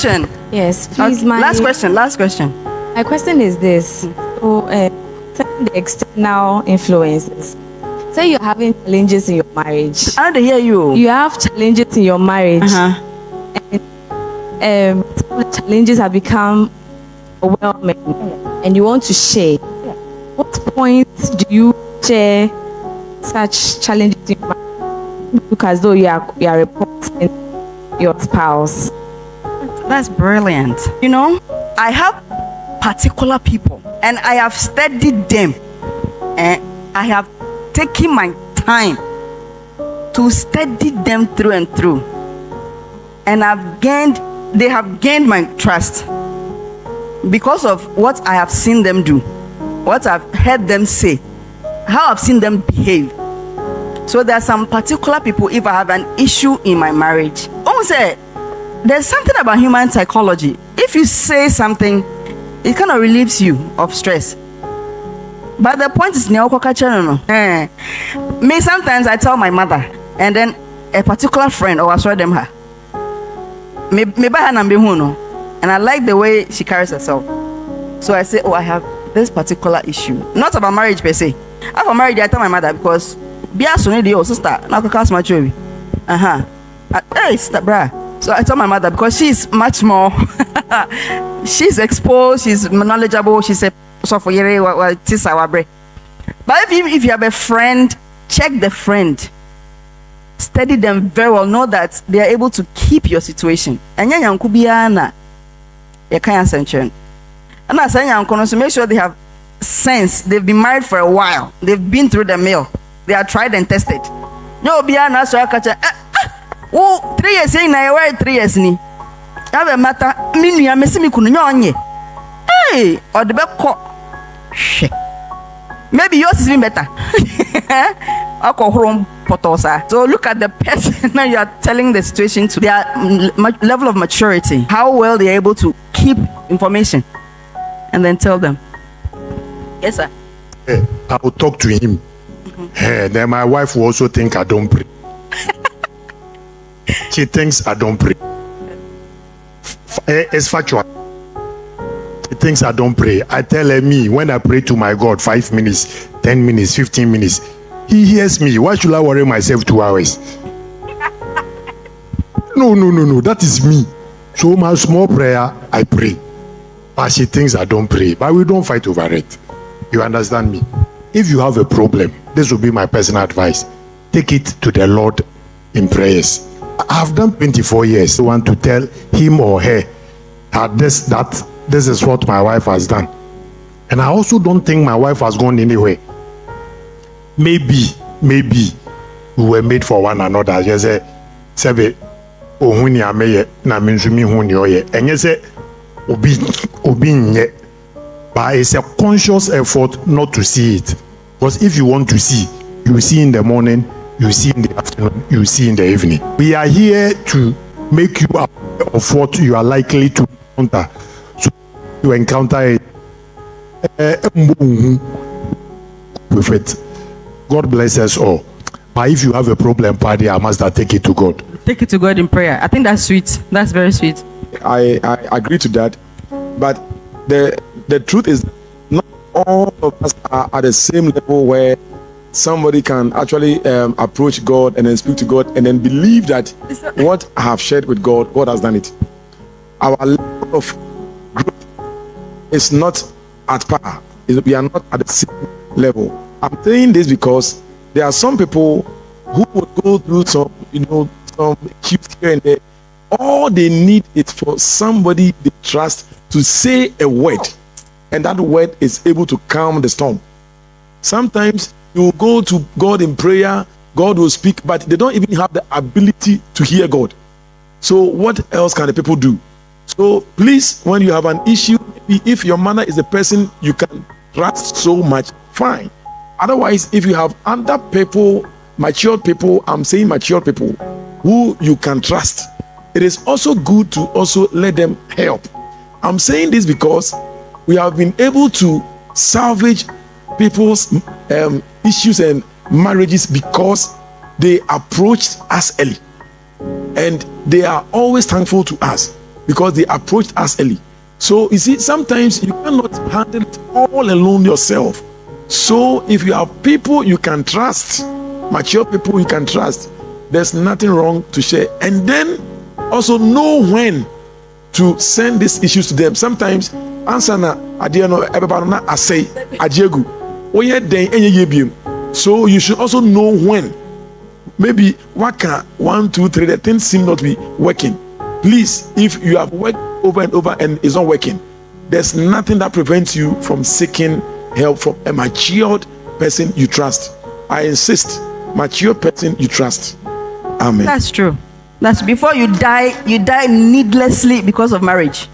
question. Yes, please. Okay. Last question. My question is this. So, the external influences. Say you're having challenges in your marriage. I don't hear you. You have challenges in your marriage. And some of the challenges have become overwhelming, and you want to share. What points do you share such challenges in your marriage? Look as though you are reporting your spouse. That's brilliant. You know, I have particular people, and I have studied them, and I have taken my time to study them through and through, and they have gained my trust because of what I have seen them do, what I've heard them say, how I've seen them behave. So there are some particular people, if I have an issue in my marriage, say there's something about human psychology. If you say something, it kind of relieves you of stress. But the point is, me sometimes I tell my mother, and then a particular friend, or I saw them her. And I like the way she carries herself. So I say, I have this particular issue. Not about marriage per se. After marriage, I tell my mother because sister, hey, sister, brah. So I tell my mother because she's much more she's exposed, she's knowledgeable, she's a so for but if you have a friend, check the friend, study them very well, know that they are able to keep your situation. And you can't sanction. And I say, make sure they have sense. They've been married for a while, they've been through the mill, they are tried and tested. No, be an answer. 3 years in I 3 years ni. Have a matter, me missing me kunye. Hey, or the back. Maybe yours is even better. So look at the person now you are telling the situation to their level of maturity, how well they are able to keep information, and then tell them. Yes, sir. Hey, I will talk to him. Hey, then my wife will also think I don't pray. She thinks I don't pray. It's factual. She thinks I don't pray. I tell her, when I pray to my God 5 minutes, 10 minutes, 15 minutes, he hears me. Why should I worry myself 2 hours? No. That is me. So my small prayer, I pray. But she thinks I don't pray. But we don't fight over it. You understand me? If you have a problem, this will be my personal advice. Take it to the Lord in prayers. I've done 24 years. I want to tell him or her that this is what my wife has done. And I also don't think my wife has gone anywhere. Maybe we were made for one another. Just say, but it's a conscious effort not to see it. Because if you want to see, you see in the morning, you see in the afternoon, you see in the evening. We are here to make you aware of what you are likely to encounter. So you encounter with it. God bless us all. But if you have a problem, party, I must take it to God. Take it to God in prayer. I think that's sweet. That's very sweet. I agree to that. But the truth is, not all of us are at the same level where somebody can actually approach God and then speak to God and then believe that what I have shared with God, God has done it. Our level of growth is not at par. We are not at the same level. I'm saying this because there are some people who would go through some issues here and there. All they need is for somebody they trust to say a word, and that word is able to calm the storm. Sometimes you go to God in prayer, God will speak, but they don't even have the ability to hear God. So what else can the people do? So please, when you have an issue, if your mother is a person you can trust so much, fine. Otherwise, if you have other people, mature people, I'm saying mature people, who you can trust, it is also good to also let them help. I'm saying this because we have been able to salvage people's issues and marriages because they approached us early, and they are always thankful to us. because they approached us early. So you see, sometimes you cannot handle it all alone yourself. So if you have people you can trust, mature people you can trust, there's nothing wrong to share. And then also know when to send these issues to them. Sometimes answer na adiano everybody na asay ajegu oye den enye yebiem. So you should also know when. Maybe waka 1, 2, 3, the things seem not to be working. Please, if you have worked over and over and it's not working, there's nothing that prevents you from seeking help from a matured person you trust. I insist, mature person you trust. Amen. That's true. That's before you die needlessly because of marriage.